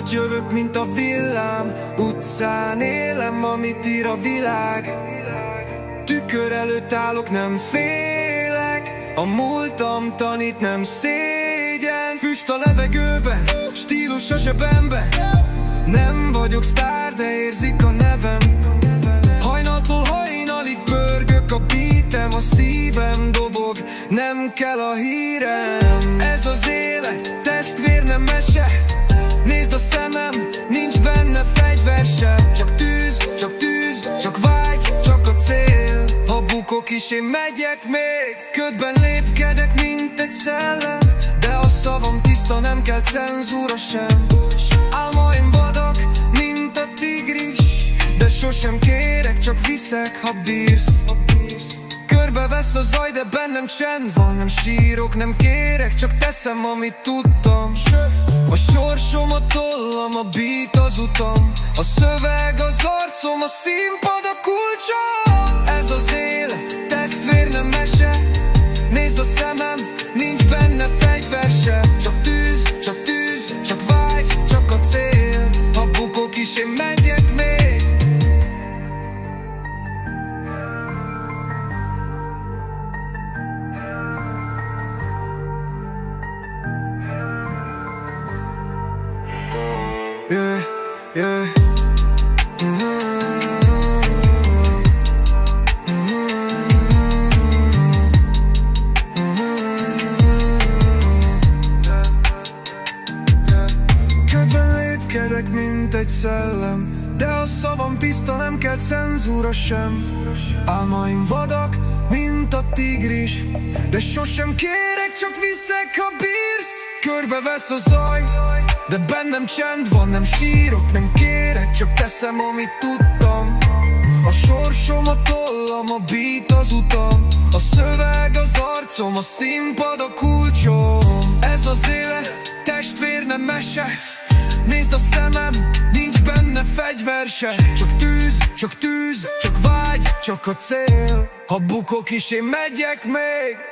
Tudod, jövök, mint a villám, utcán élem, amit ír a világ. Tükör előtt állok, nem félek, a múltam tanít, nem szégyen. Füst a levegőben, stílus a zsebemben. Nem vagyok sztár, de érzik a nevem. Hajnaltól hajnalig pörgök a beatem, a szívem dobog, nem kell a hírem. Ez az élet, testvér, nem mese. Nézd a szemem, nincs benne fegyver se. Csak tűz, csak vágy, csak a cél. Ha bukok is, én megyek még. Ködben lépkedek, mint egy szellem, de a szavam tiszta, nem kell cenzúra sem. Álmaim vadak, mint a tigris, de sosem kérek, csak viszek, ha bírsz. Körbevesz a zaj, de bennem csend van. Nem sírok, nem kérek, csak teszem, amit tudtam. A sorsom a tollam, a beat az utam, a szöveg az arcom, a színpad a kulcsom. Ez az élet, testvér, nem mese. Nézd a szemem, nincs benne fegyver se. Csak tűz, csak vágy, csak a cél. Ha bukok is, én megyek még. Yeah. Ködben lépkedek, mint egy szellem, de a szavam tiszta, nem kell cenzúra sem. Álmaim vadak, mint a tigris, de sosem kérek, csak viszek, ha bírsz. Körbevesz a zaj, de bennem csend van. Nem sírok, nem kérek, csak teszem, amit tudtam. A sorsom a tollam, a beat az utam, a szöveg az arcom, a színpad a kulcsom. Ez az élet, testvér, nem mese. Nézd a szemem, nincs benne fegyver se. Csak tűz, csak vágy, csak a cél. Ha bukok is, én megyek még.